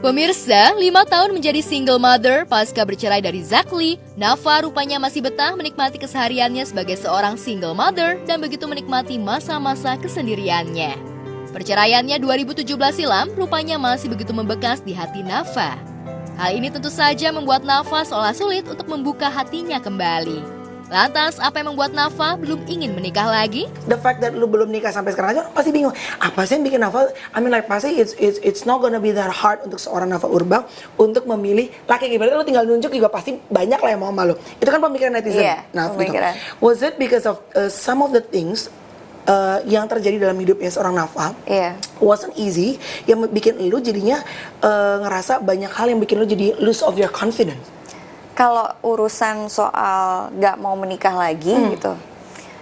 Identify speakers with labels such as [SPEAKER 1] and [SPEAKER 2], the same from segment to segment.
[SPEAKER 1] Pemirsa, 5 tahun menjadi single mother pasca bercerai dari Zack Lee, Nafa rupanya masih betah menikmati kesehariannya sebagai seorang single mother dan begitu menikmati masa-masa kesendiriannya. Perceraiannya 2017 silam rupanya masih begitu membekas di hati Nafa. Hal ini tentu saja membuat Nafa seolah sulit untuk membuka hatinya kembali. Lantas, apa yang membuat Nafa belum ingin menikah lagi?
[SPEAKER 2] The fact that lu belum nikah sampai sekarang aja orang pasti bingung. Apa sih yang bikin Nafa? I mean like pasti it's not gonna be that hard untuk seorang Nafa Urbach untuk memilih laki. Ibaratnya lu tinggal nunjuk juga pasti banyak lah yang mau sama lu. Itu kan pemikiran netizen. Nah,
[SPEAKER 3] pemikiran.
[SPEAKER 2] Gitu. Was it because of some of the things yang terjadi dalam hidupnya seorang Nafa wasn't easy, yang bikin lu jadinya ngerasa banyak hal yang bikin lu jadi lose of your confidence?
[SPEAKER 3] Kalau urusan soal gak mau menikah lagi gitu,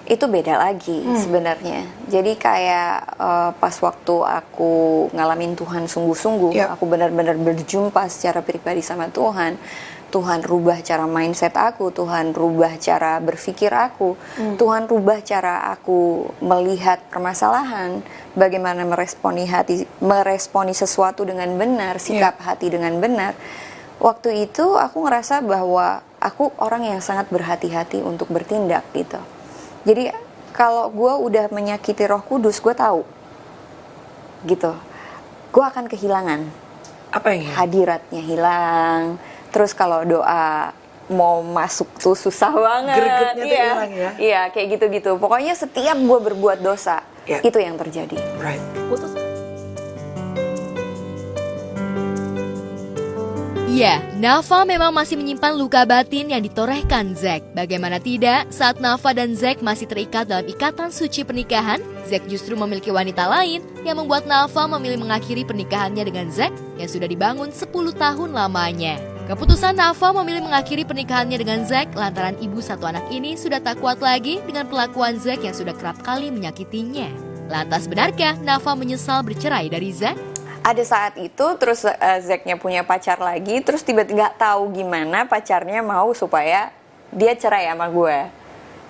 [SPEAKER 3] itu beda lagi sebenarnya. Jadi kayak pas waktu aku ngalamin Tuhan sungguh-sungguh, aku benar-benar berjumpa secara pribadi sama Tuhan. Tuhan rubah cara mindset aku, Tuhan rubah cara berpikir aku, Tuhan rubah cara aku melihat permasalahan, bagaimana meresponi sesuatu dengan benar, sikap hati dengan benar. Waktu itu aku ngerasa bahwa aku orang yang sangat berhati-hati untuk bertindak gitu. Jadi kalau gue udah menyakiti Roh Kudus, gue tahu gitu, gue akan kehilangan.
[SPEAKER 2] Apa yang hilang?
[SPEAKER 3] Hadiratnya hilang. Terus kalau doa mau masuk tuh susah banget.
[SPEAKER 2] Gregetnya tuh hilang ya?
[SPEAKER 3] Iya, kayak gitu-gitu. Pokoknya setiap gue berbuat dosa, itu yang terjadi.
[SPEAKER 2] Right.
[SPEAKER 1] Ya, Nafa memang masih menyimpan luka batin yang ditorehkan Zack. Bagaimana tidak, saat Nafa dan Zack masih terikat dalam ikatan suci pernikahan, Zack justru memiliki wanita lain yang membuat Nafa memilih mengakhiri pernikahannya dengan Zack yang sudah dibangun 10 tahun lamanya. Keputusan Nafa memilih mengakhiri pernikahannya dengan Zack lantaran ibu satu anak ini sudah tak kuat lagi dengan perlakuan Zack yang sudah kerap kali menyakitinya. Lantas benarkah Nafa menyesal bercerai dari Zack?
[SPEAKER 3] Ada saat itu terus Zacknya punya pacar lagi, terus tiba-tiba nggak tahu gimana pacarnya mau supaya dia cerai sama gue.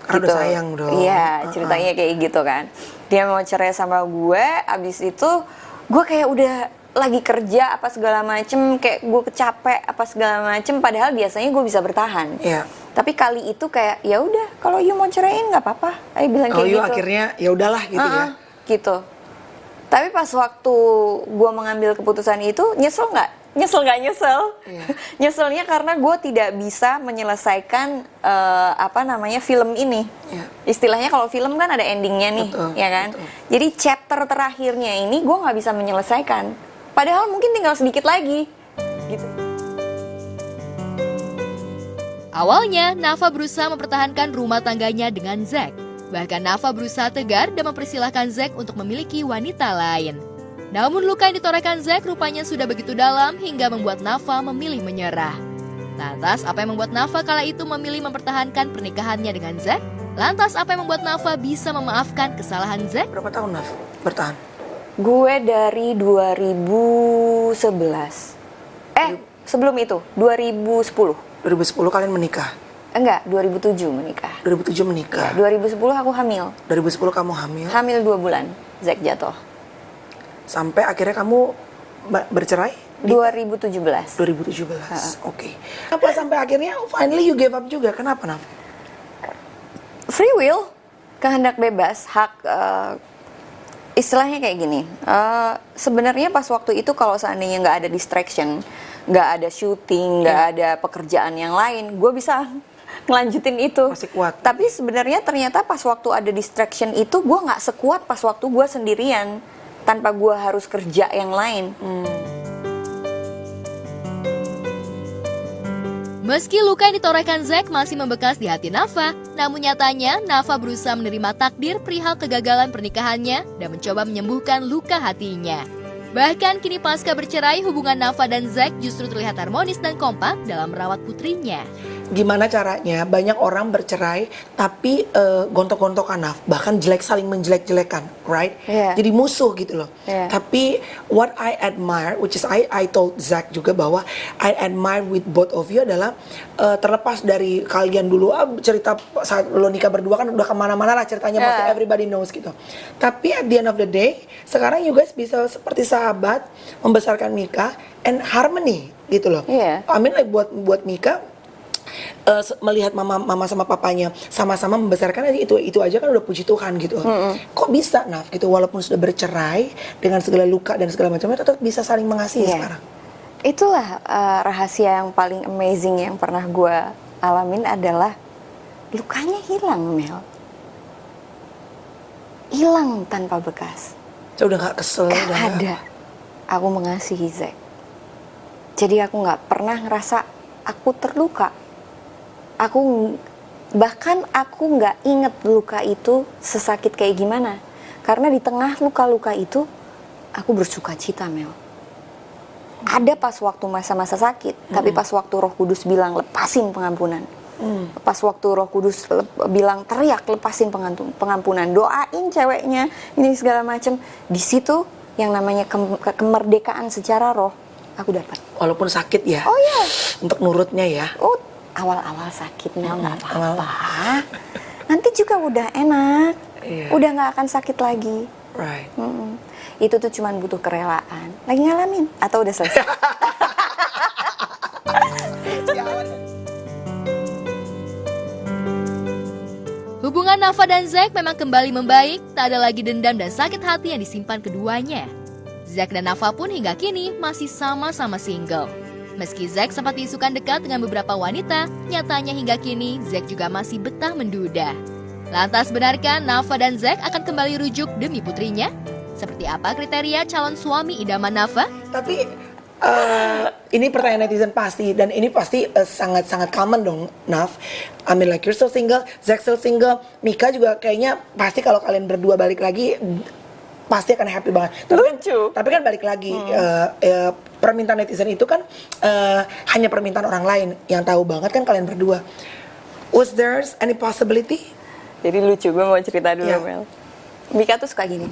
[SPEAKER 2] Karena udah sayang dong.
[SPEAKER 3] Iya, ceritanya kayak gitu kan. Dia mau cerai sama gue, abis itu gue kayak udah lagi kerja apa segala macem, kayak gue kecapek apa segala macem, padahal biasanya gue bisa bertahan. Tapi kali itu kayak ya udah, kalau you mau ceraiin nggak apa-apa, ayo bilang kayak gitu.
[SPEAKER 2] Akhirnya ya udahlah gitu ya.
[SPEAKER 3] Gitu. Tapi pas waktu gue mengambil keputusan itu, nyesel nggak? Nyesel nggak nyesel? Nyeselnya karena gue tidak bisa menyelesaikan film ini. Istilahnya kalau film kan ada endingnya nih, ya kan? Jadi chapter terakhirnya ini gue nggak bisa menyelesaikan. Padahal mungkin tinggal sedikit lagi. Gitu.
[SPEAKER 1] Awalnya, Nafa berusaha mempertahankan rumah tangganya dengan Zack. Bahkan Nafa berusaha tegar dan mempersilahkan Zack untuk memiliki wanita lain. Namun luka yang ditorehkan Zack rupanya sudah begitu dalam hingga membuat Nafa memilih menyerah. Lantas apa yang membuat Nafa kala itu memilih mempertahankan pernikahannya dengan Zack? Lantas apa yang membuat Nafa bisa memaafkan kesalahan Zack?
[SPEAKER 2] Berapa tahun Nafa bertahan?
[SPEAKER 3] Gue dari 2011. Sebelum itu 2010.
[SPEAKER 2] 2010 kalian menikah?
[SPEAKER 3] Enggak, 2007 menikah.
[SPEAKER 2] 2007 menikah.
[SPEAKER 3] Ya, 2010 aku hamil.
[SPEAKER 2] 2010 kamu hamil?
[SPEAKER 3] Hamil 2 bulan, Zack jatuh.
[SPEAKER 2] Sampai akhirnya kamu bercerai?
[SPEAKER 3] 2017.
[SPEAKER 2] 2017, oke. Apa sampai akhirnya finally you gave up juga? Kenapa, Naf?
[SPEAKER 3] Free will, kehendak bebas, hak, istilahnya kayak gini. Sebenarnya pas waktu itu kalau seandainya nggak ada distraction, nggak ada syuting, nggak ada pekerjaan yang lain, gue bisa ngelanjutin itu.
[SPEAKER 2] Masih kuat.
[SPEAKER 3] Tapi sebenarnya ternyata pas waktu ada distraction itu gue nggak sekuat pas waktu gue sendirian tanpa gue harus kerja yang lain.
[SPEAKER 1] Meski luka yang ditorehkan Zack masih membekas di hati Nafa, namun nyatanya Nafa berusaha menerima takdir perihal kegagalan pernikahannya dan mencoba menyembuhkan luka hatinya. Bahkan kini pasca bercerai, hubungan Nafa dan Zack justru terlihat harmonis dan kompak dalam merawat putrinya.
[SPEAKER 2] gimana caranya banyak orang bercerai tapi gontok-gontokan, Naf, bahkan saling menjelek-jelekan, right?
[SPEAKER 3] Yeah.
[SPEAKER 2] Jadi musuh gitu loh.
[SPEAKER 3] Yeah.
[SPEAKER 2] Tapi what I admire, which is I told Zach juga bahwa I admire with both of you adalah terlepas dari kalian dulu cerita saat lo nikah berdua kan udah kemana-mana lah ceritanya, pasti everybody knows gitu. Tapi at the end of the day, sekarang you guys bisa seperti sahabat membesarkan Mika and harmony gitu loh.
[SPEAKER 3] Yeah.
[SPEAKER 2] I mean like buat Mika melihat mama sama papanya sama-sama membesarkan itu aja kan udah puji Tuhan gitu. Kok bisa, Naf, gitu, walaupun sudah bercerai dengan segala luka dan segala macamnya tetap bisa saling mengasihi sekarang.
[SPEAKER 3] Itulah rahasia yang paling amazing yang pernah gue alamin adalah lukanya hilang, Mel. Hilang tanpa bekas.
[SPEAKER 2] Saya udah gak kesel.
[SPEAKER 3] Gak ada. Aku mengasihi Zack. Jadi aku gak pernah ngerasa aku terluka. Bahkan aku nggak inget luka itu sesakit kayak gimana. Karena di tengah luka-luka itu, aku bersuka cita, Mel. Ada pas waktu masa-masa sakit, tapi pas waktu Roh Kudus bilang lepasin pengampunan. Pas waktu Roh Kudus bilang teriak lepasin pengampunan, doain ceweknya, ini segala macam. Di situ yang namanya kemerdekaan secara roh, aku dapat.
[SPEAKER 2] Walaupun sakit ya.
[SPEAKER 3] Oh iya.
[SPEAKER 2] Untuk nurutnya ya.
[SPEAKER 3] Awal-awal sakit, Mel, nggak apa-apa. Nanti juga udah enak, udah nggak akan sakit lagi.
[SPEAKER 2] Right.
[SPEAKER 3] Itu tuh cuman butuh kerelaan. Lagi ngalamin atau udah selesai?
[SPEAKER 1] Hubungan Nafa dan Zack memang kembali membaik, tak ada lagi dendam dan sakit hati yang disimpan keduanya. Zack dan Nafa pun hingga kini masih sama-sama single. Meski Zack sempat diisukan dekat dengan beberapa wanita, nyatanya hingga kini Zack juga masih betah menduda. Lantas benarkah Nafa dan Zack akan kembali rujuk demi putrinya? Seperti apa kriteria calon suami idaman Nafa?
[SPEAKER 2] Tapi ini pertanyaan netizen pasti, dan ini pasti sangat-sangat common dong, Naf. I mean like you're still single, Zack still single, Mika juga kayaknya pasti kalau kalian berdua balik lagi pasti akan happy banget. Tapi kan balik lagi, permintaan netizen itu kan hanya permintaan orang lain, yang tahu banget kan kalian berdua. Was there any possibility?
[SPEAKER 3] Jadi lucu, gue mau cerita dulu, Mel. Mika tuh suka gini.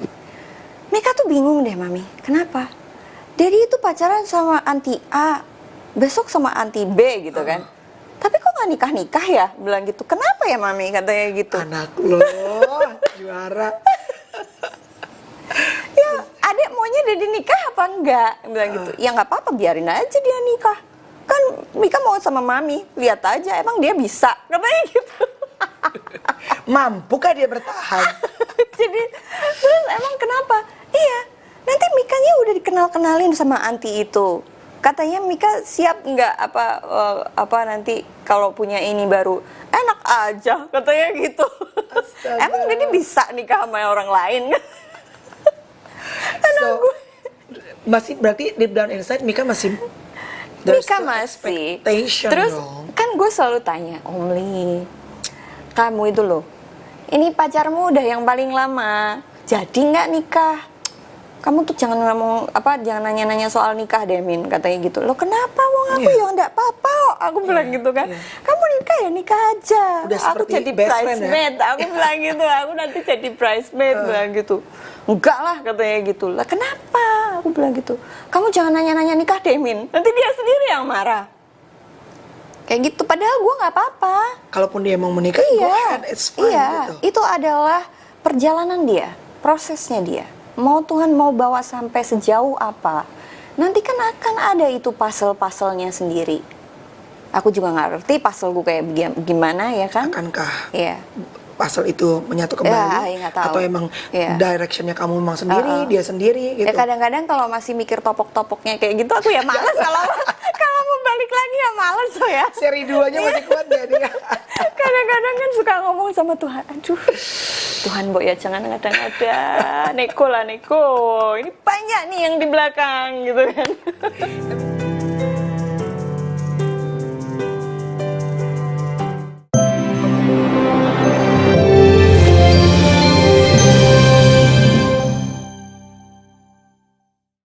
[SPEAKER 3] Mika tuh bingung deh, Mami. Kenapa? Daddy itu pacaran sama anti A, besok sama anti B gitu kan. Tapi kok gak nikah-nikah ya? Bilang gitu. Kenapa ya, Mami? Katanya gitu.
[SPEAKER 2] Anak lo, juara.
[SPEAKER 3] Ya, adek maunya Daddy nikah apa enggak? Bilang gitu. Ya nggak apa-apa, biarin aja dia nikah. Kan Mika mau sama Mami, lihat aja. Emang dia bisa? Katanya gitu.
[SPEAKER 2] Mampukah dia bertahan?
[SPEAKER 3] Jadi, terus emang kenapa? Iya, nanti Mikanya udah dikenal-kenalin sama anti itu. Katanya Mika siap nggak apa nanti kalau punya ini baru. Enak aja, katanya gitu. Astaga. Emang dia bisa nikah sama orang lain?
[SPEAKER 2] So, masih berarti deep down inside Mika masih
[SPEAKER 3] Mika masih. Terus
[SPEAKER 2] dong.
[SPEAKER 3] Kan gue selalu tanya, Om Li, kamu itu loh, ini pacarmu udah yang paling lama, jadi nggak nikah? Kamu tuh jangan ngomong jangan nanya-nanya soal nikah deh, Min, katanya gitu. Lo kenapa? Wong aku ya nggak apa-apa, aku bilang gitu kan. Kamu nikah ya nikah aja.
[SPEAKER 2] Udah
[SPEAKER 3] aku jadi bridesmaid, aku bilang gitu. Aku nanti jadi bridesmaid, bilang gitu. Enggak lah, katanya gitu. Lah kenapa? Aku bilang gitu. Kamu jangan nanya-nanya nikah deh, Min. Nanti dia sendiri yang marah. Kayak gitu. Padahal gue nggak apa-apa.
[SPEAKER 2] Kalaupun dia mau menikah, go ahead, it's fine gitu.
[SPEAKER 3] Itu adalah perjalanan dia, prosesnya dia. Mau Tuhan mau bawa sampai sejauh apa, nanti kan akan ada itu puzzle-puzzlenya sendiri. Aku juga nggak ngerti puzzle gue kayak gimana ya kan.
[SPEAKER 2] Akankah puzzle itu menyatu kembali?
[SPEAKER 3] Tahu.
[SPEAKER 2] Atau emang directionnya kamu memang sendiri, dia sendiri gitu?
[SPEAKER 3] Ya kadang-kadang kalau masih mikir topok-topoknya kayak gitu, aku ya males kalau mau balik lagi ya males ya.
[SPEAKER 2] Seri 2-nya masih kuat gak dia?
[SPEAKER 3] Kadang-kadang kan suka ngomong sama Tuhan, aduh Tuhan Bo ya jangan ngada-ngada, neko lah neko, ini banyak nih yang di belakang gitu kan.